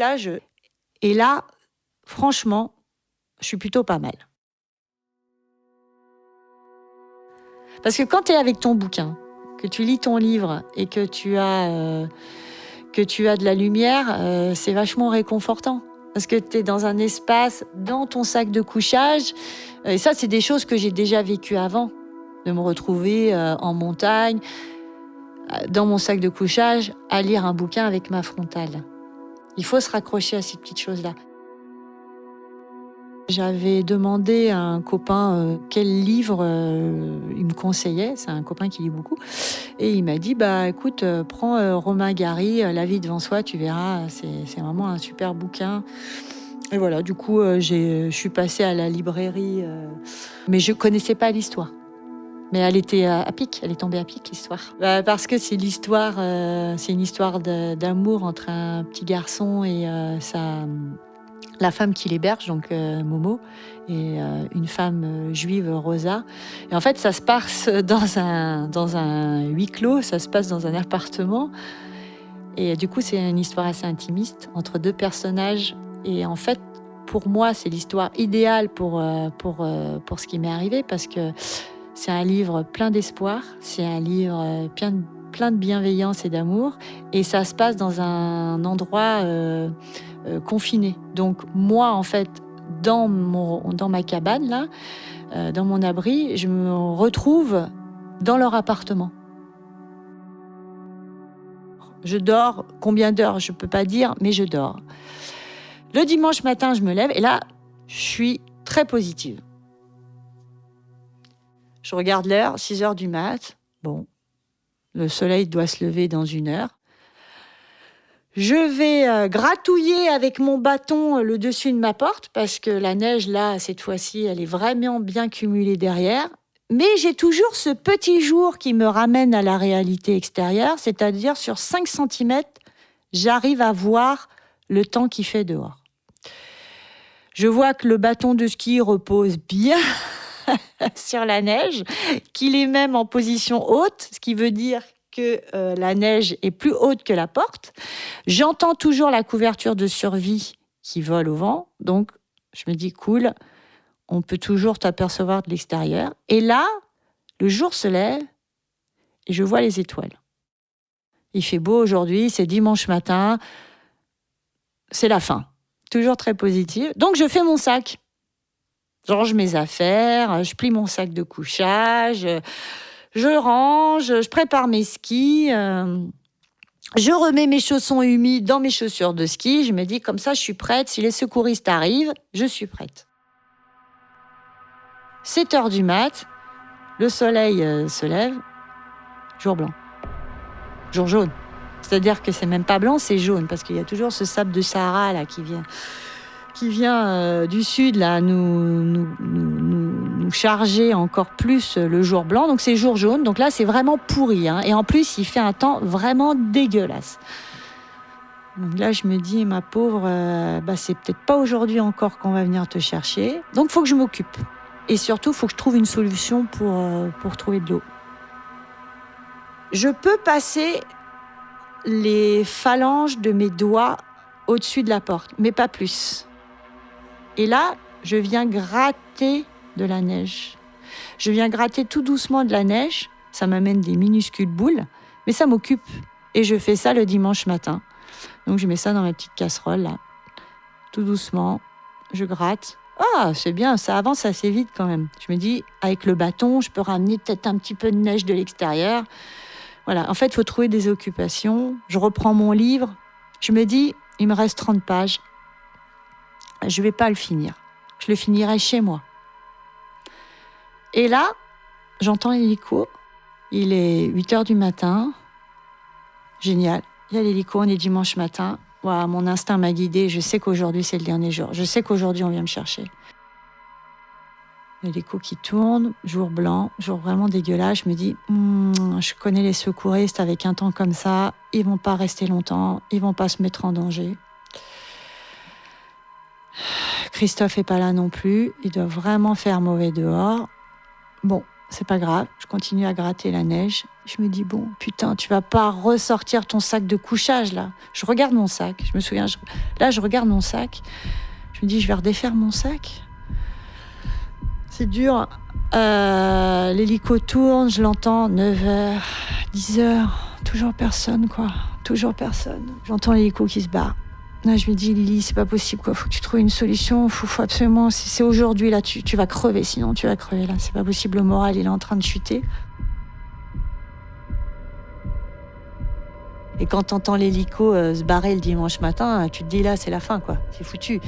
Et là, franchement, je suis plutôt pas mal. Parce que quand tu es avec ton bouquin, que tu lis ton livre et que tu as de la lumière, c'est vachement réconfortant. Parce que tu es dans un espace, dans ton sac de couchage. Et ça, c'est des choses que j'ai déjà vécues avant. De me retrouver en montagne, dans mon sac de couchage, à lire un bouquin avec ma frontale. Il faut se raccrocher à ces petites choses-là. J'avais demandé à un copain quel livre il me conseillait. C'est un copain qui lit beaucoup. Et il m'a dit, écoute, prends Romain Gary, La vie devant soi, tu verras, c'est vraiment un super bouquin. Et voilà, du coup, je suis passée à la librairie, mais je connaissais pas l'histoire. Mais elle était à pic, elle est tombée à pic, l'histoire. Parce que c'est une histoire d'amour entre un petit garçon et la femme qui l'héberge, donc Momo, et une femme juive, Rosa. Et en fait, ça se passe dans un huis clos, ça se passe dans un appartement. Et du coup, c'est une histoire assez intimiste entre deux personnages. Et en fait, pour moi, c'est l'histoire idéale pour ce qui m'est arrivé, parce que c'est un livre plein d'espoir, c'est un livre plein de bienveillance et d'amour. Et ça se passe dans un endroit confiné. Donc moi, en fait, dans ma cabane, là, dans mon abri, je me retrouve dans leur appartement. Je dors, combien d'heures, je ne peux pas dire, mais je dors. Le dimanche matin, je me lève et là, je suis très positive. Je regarde l'heure, 6h du mat. Bon, le soleil doit se lever dans 1 heure. Je vais gratouiller avec mon bâton le dessus de ma porte parce que la neige, là, cette fois-ci, elle est vraiment bien cumulée derrière. Mais j'ai toujours ce petit jour qui me ramène à la réalité extérieure, c'est-à-dire sur 5 cm, j'arrive à voir le temps qu'il fait dehors. Je vois que le bâton de ski repose bien sur la neige, qu'il est même en position haute, ce qui veut dire que la neige est plus haute que la porte. J'entends toujours la couverture de survie qui vole au vent. Donc, je me dis, cool, on peut toujours t'apercevoir de l'extérieur. Et là, le jour se lève et je vois les étoiles. Il fait beau aujourd'hui, c'est dimanche matin, c'est la fin. Toujours très positive. Donc, je fais mon sac. Je range mes affaires, je plie mon sac de couchage, je range, je prépare mes skis, je remets mes chaussons humides dans mes chaussures de ski. Je me dis, comme ça, je suis prête. Si les secouristes arrivent, je suis prête. 7h du mat, le soleil se lève, jour blanc, jour jaune. C'est-à-dire que c'est même pas blanc, c'est jaune, parce qu'il y a toujours ce sable de Sahara là, qui vient du sud là, nous charger encore plus le jour blanc. Donc c'est jour jaune, donc là c'est vraiment pourri. Hein. Et en plus, il fait un temps vraiment dégueulasse. Donc là, je me dis, ma pauvre, c'est peut-être pas aujourd'hui encore qu'on va venir te chercher. Donc il faut que je m'occupe. Et surtout, il faut que je trouve une solution pour trouver de l'eau. Je peux passer les phalanges de mes doigts au-dessus de la porte, mais pas plus. Et là, je viens gratter de la neige. Je viens gratter tout doucement de la neige. Ça m'amène des minuscules boules, mais ça m'occupe. Et je fais ça le dimanche matin. Donc je mets ça dans ma petite casserole, là. Tout doucement, je gratte. Ah, c'est bien, ça avance assez vite quand même. Je me dis, avec le bâton, je peux ramener peut-être un petit peu de neige de l'extérieur. Voilà, en fait, il faut trouver des occupations. Je reprends mon livre. Je me dis, il me reste 30 pages. Je ne vais pas le finir. Je le finirai chez moi. Et là, j'entends l'hélico. Il est 8h du matin. Génial. Il y a l'hélico, on est dimanche matin. Wow, mon instinct m'a guidée. Je sais qu'aujourd'hui, c'est le dernier jour. Je sais qu'aujourd'hui, on vient me chercher. L'hélico qui tourne, jour blanc, jour vraiment dégueulasse. Je me dis, je connais les secouristes avec un temps comme ça. Ils vont pas rester longtemps. Ils vont pas se mettre en danger. Christophe est pas là non plus. Il doit vraiment faire mauvais dehors. Bon, c'est pas grave. Je continue à gratter la neige. Je me dis, bon, putain, tu vas pas ressortir ton sac de couchage, là. Je regarde mon sac. Je me souviens, là, je regarde mon sac. Je me dis, je vais redéfaire mon sac. C'est dur. L'hélico tourne, je l'entends, 9h, 10h. Toujours personne, quoi. Toujours personne. J'entends l'hélico qui se barre. Là, je me dis, Lily, c'est pas possible, quoi. Faut que tu trouves une solution. Faut absolument. C'est aujourd'hui, là, tu vas crever. Sinon, tu vas crever, là. C'est pas possible. Le moral, il est en train de chuter. Et quand t'entends l'hélico se barrer le dimanche matin, tu te dis, là, c'est la fin, quoi. C'est foutu.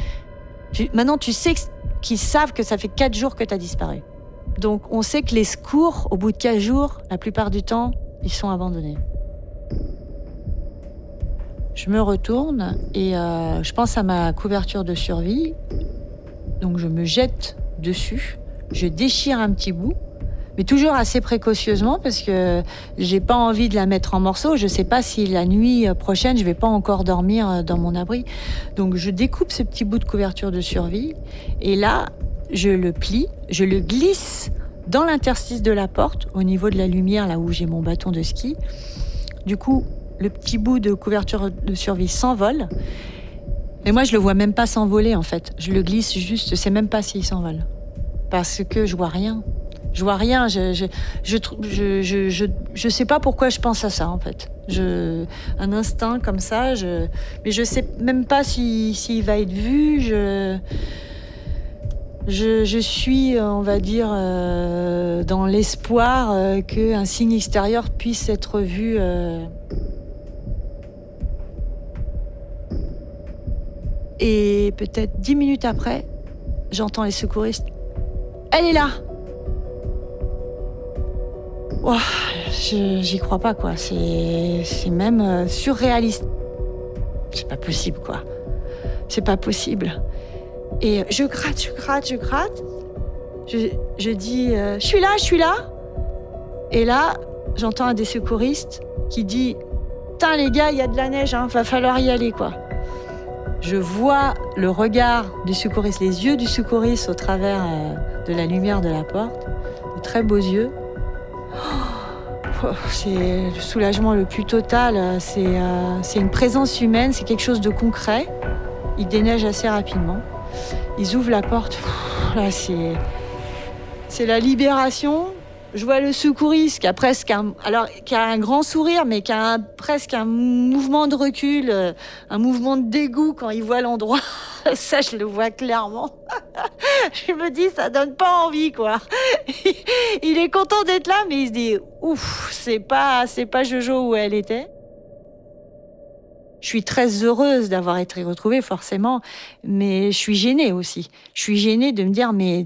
Maintenant, tu sais qu'ils savent que ça fait 4 jours que t'as disparu. Donc, on sait que les secours, au bout de 4 jours, la plupart du temps, ils sont abandonnés. Je me retourne et je pense à ma couverture de survie. Donc je me jette dessus, je déchire un petit bout, mais toujours assez précautionneusement parce que j'ai pas envie de la mettre en morceaux. Je sais pas si la nuit prochaine, je vais pas encore dormir dans mon abri. Donc je découpe ce petit bout de couverture de survie et là, je le plie, je le glisse dans l'interstice de la porte, au niveau de la lumière, là où j'ai mon bâton de ski. Du coup, le petit bout de couverture de survie s'envole. Mais moi, je le vois même pas s'envoler, en fait. Je le glisse juste, je sais même pas s'il s'envole. Parce que je vois rien. Je vois rien. Je sais pas pourquoi je pense à ça, en fait. Un instinct comme ça, mais je sais même pas s'il va être vu. Je suis, on va dire, dans l'espoir qu'un signe extérieur puisse être vu. Et peut-être 10 minutes après, j'entends les secouristes. Elle est là! Ouah, j'y crois pas, quoi. C'est même surréaliste. C'est pas possible, quoi. C'est pas possible. Et je gratte. Je dis, je suis là. Et là, j'entends un des secouristes qui dit, putain les gars, il y a de la neige, hein, va falloir y aller, quoi. Je vois le regard du secouriste, les yeux du secouriste au travers de la lumière de la porte, de très beaux yeux. C'est le soulagement le plus total, c'est une présence humaine, c'est quelque chose de concret. Il déneige assez rapidement. Ils ouvrent la porte, là c'est la libération. Je vois le secouriste qui a presque qui a un grand sourire, mais qui a presque un mouvement de recul, un mouvement de dégoût quand il voit l'endroit. Ça, je le vois clairement. Je me dis, ça donne pas envie, quoi. Il est content d'être là, mais il se dit, ouf, c'est pas Jojo où elle était. Je suis très heureuse d'avoir été retrouvée, forcément, mais je suis gênée aussi. Je suis gênée de me dire, mais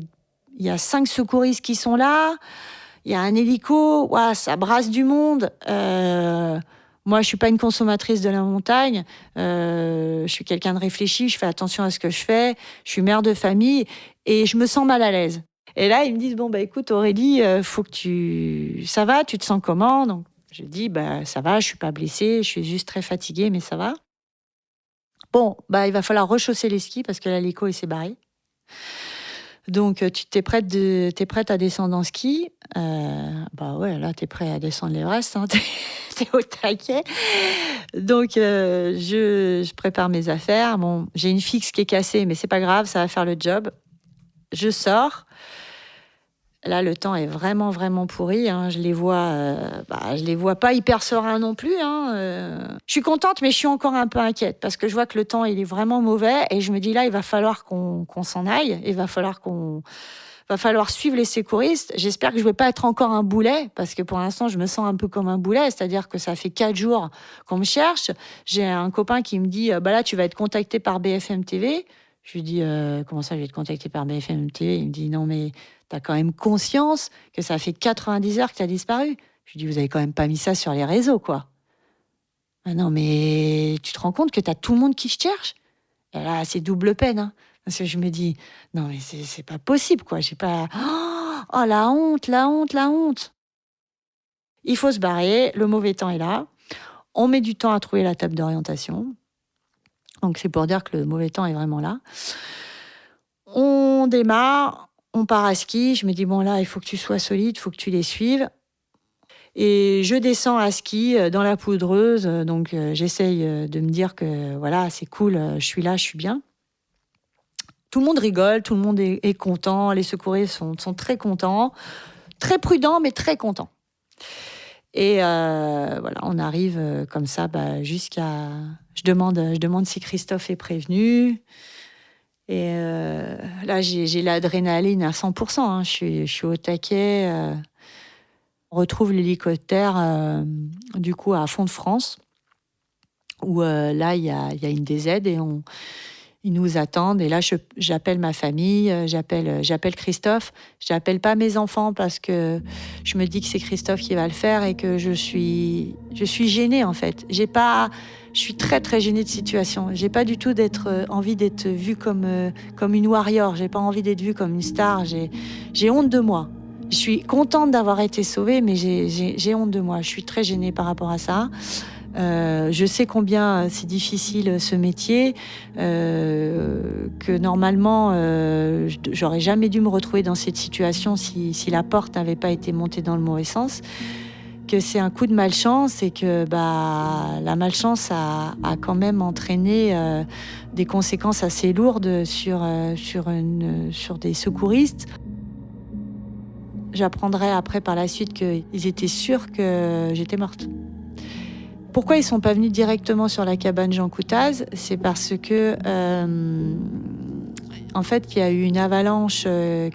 il y a 5 secouristes qui sont là. Il y a un hélico, ouah, ça brasse du monde. Moi, je suis pas une consommatrice de la montagne. Je suis quelqu'un de réfléchi, je fais attention à ce que je fais. Je suis mère de famille et je me sens mal à l'aise. Et là, ils me disent, bon, écoute, Aurélie, faut que ça va, tu te sens comment? Donc, je dis, ça va, je suis pas blessée, je suis juste très fatiguée, mais ça va. Bon, il va falloir rechausser les skis parce que l'hélico, il s'est barré. Donc, tu t'es prête à descendre en ski. Ouais, là, t'es prêt à descendre l'Everest. Hein, t'es au taquet. Donc, je prépare mes affaires. Bon, j'ai une fixe qui est cassée, mais c'est pas grave, ça va faire le job. Je sors. Là, le temps est vraiment, vraiment pourri. Hein. Je les vois pas hyper sereins non plus. Hein. Je suis contente, mais je suis encore un peu inquiète parce que je vois que le temps, il est vraiment mauvais et je me dis là, il va falloir qu'on s'en aille. Il va falloir suivre les secouristes. J'espère que je vais pas être encore un boulet parce que pour l'instant, je me sens un peu comme un boulet. C'est-à-dire que ça fait 4 jours qu'on me cherche. J'ai un copain qui me dit, bah là, tu vas être contacté par BFM TV. Je lui dis, comment ça, je vais être contacté par BFM TV? Il me dit, non, mais t'as quand même conscience que ça fait 90 heures que t'as disparu. Je lui dis, vous avez quand même pas mis ça sur les réseaux, quoi. Ah non, mais tu te rends compte que t'as tout le monde qui te cherche? Et là, c'est double peine, hein. Parce que je me dis, non, mais c'est pas possible, quoi. J'ai pas. Oh, la honte, la honte, la honte. Il faut se barrer, le mauvais temps est là. On met du temps à trouver la table d'orientation. Donc, c'est pour dire que le mauvais temps est vraiment là. On démarre, on part à ski. Je me dis, bon, là, il faut que tu sois solide, il faut que tu les suives. Et je descends à ski dans la poudreuse. Donc, j'essaye de me dire que, voilà, c'est cool, je suis là, je suis bien. Tout le monde rigole, tout le monde est content. Les secouristes sont très contents. Très prudents, mais très contents. Et voilà, on arrive comme ça jusqu'à... Je demande si Christophe est prévenu. Et là, j'ai l'adrénaline à 100%. Hein. Je suis au taquet. On retrouve l'hélicoptère, du coup, à Font-de-France, où là, il y a une DZ et ils nous attendent. Et là, j'appelle ma famille, j'appelle Christophe. J'appelle pas mes enfants parce que je me dis que c'est Christophe qui va le faire et que je suis gênée, en fait. Je suis très, très gênée de situation. J'ai pas du tout envie d'être vue comme une warrior. J'ai pas envie d'être vue comme une star. J'ai honte de moi. Je suis contente d'avoir été sauvée, mais j'ai honte de moi. Je suis très gênée par rapport à ça. Je sais combien c'est difficile ce métier, que normalement j'aurais jamais dû me retrouver dans cette situation si la porte n'avait pas été montée dans le mauvais sens, que c'est un coup de malchance et que la malchance a quand même entraîné des conséquences assez lourdes sur des secouristes. J'apprendrai après par la suite qu'ils étaient sûrs que j'étais morte. Pourquoi ils ne sont pas venus directement sur la cabane Jean Coutaz? C'est parce que, en fait, il y a eu une avalanche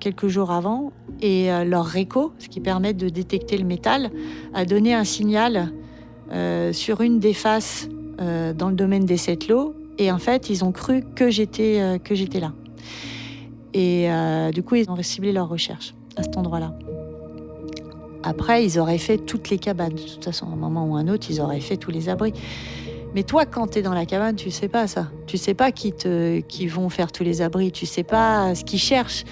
quelques jours avant et leur réco, ce qui permet de détecter le métal, a donné un signal sur une des faces dans le domaine des Sept-Lots. Et en fait, ils ont cru que j'étais là. Et du coup, ils ont ciblé leur recherche à cet endroit-là. Après, ils auraient fait toutes les cabanes. De toute façon, à un moment ou à un autre, ils auraient fait tous les abris. Mais toi, quand tu es dans la cabane, tu sais pas ça. Tu sais pas qui vont faire tous les abris. Tu sais pas ce qu'ils cherchent.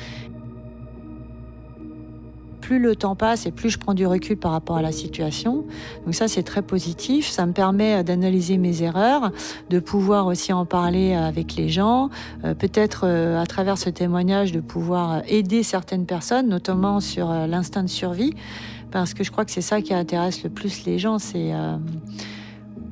Plus le temps passe et plus je prends du recul par rapport à la situation. Donc ça, c'est très positif. Ça me permet d'analyser mes erreurs, de pouvoir aussi en parler avec les gens. Peut-être à travers ce témoignage, de pouvoir aider certaines personnes, notamment sur l'instinct de survie. Parce que je crois que c'est ça qui intéresse le plus les gens, c'est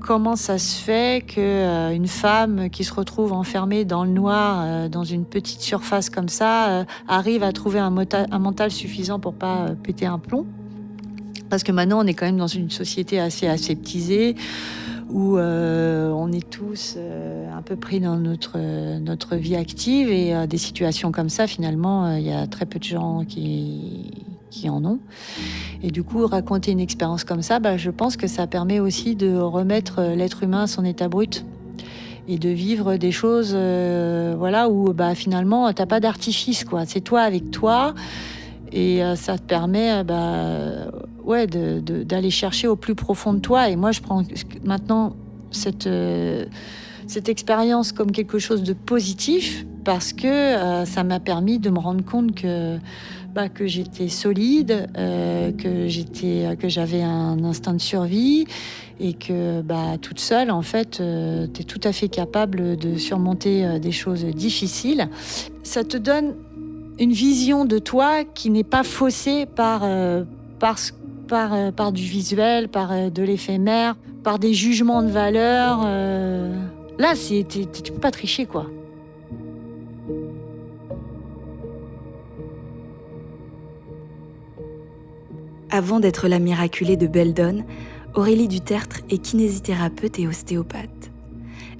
comment ça se fait qu'une femme qui se retrouve enfermée dans le noir, dans une petite surface comme ça, arrive à trouver un mental suffisant pour pas péter un plomb. Parce que maintenant, on est quand même dans une société assez aseptisée, où on est tous un peu pris dans notre vie active, et des situations comme ça, finalement, il y a très peu de gens qui en ont. Et du coup, raconter une expérience comme ça, je pense que ça permet aussi de remettre l'être humain à son état brut et de vivre des choses où finalement, t'as pas d'artifice, quoi. C'est toi avec toi, et ça te permet d'aller chercher au plus profond de toi. Et moi, je prends maintenant cette expérience comme quelque chose de positif, parce que ça m'a permis de me rendre compte que j'étais solide, que j'avais un instinct de survie, et que toute seule, en fait, tu es tout à fait capable de surmonter des choses difficiles. Ça te donne une vision de toi qui n'est pas faussée par du visuel, par de l'éphémère, par des jugements de valeur. Là, tu peux pas tricher, quoi. avant d'être la miraculée de Beldon, Aurélie Dutertre est kinésithérapeute et ostéopathe.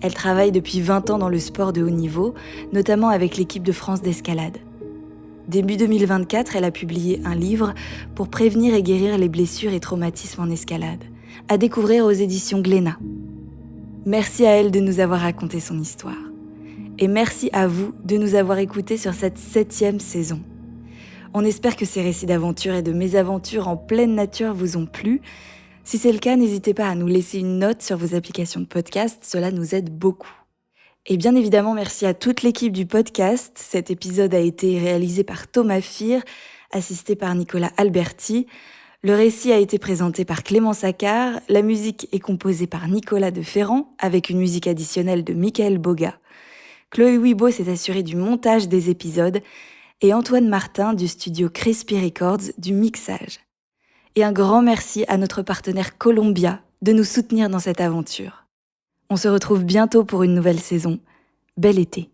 Elle travaille depuis 20 ans dans le sport de haut niveau, notamment avec l'équipe de France d'escalade. Début 2024, elle a publié un livre pour prévenir et guérir les blessures et traumatismes en escalade, à découvrir aux éditions Glénat. Merci à elle de nous avoir raconté son histoire. Et merci à vous de nous avoir écoutés sur cette 7e saison. On espère que ces récits d'aventure et de mésaventures en pleine nature vous ont plu. Si c'est le cas, n'hésitez pas à nous laisser une note sur vos applications de podcast, cela nous aide beaucoup. Et bien évidemment, merci à toute l'équipe du podcast. Cet épisode a été réalisé par Thomas Fir, assisté par Nicolas Alberti. Le récit a été présenté par Clément Saccard. La musique est composée par Nicolas de Ferrand, avec une musique additionnelle de Michael Boga. Chloé Wibo s'est assurée du montage des épisodes et Antoine Martin du studio Crispy Records du mixage. Et un grand merci à notre partenaire Columbia de nous soutenir dans cette aventure. On se retrouve bientôt pour une nouvelle saison. Bel été!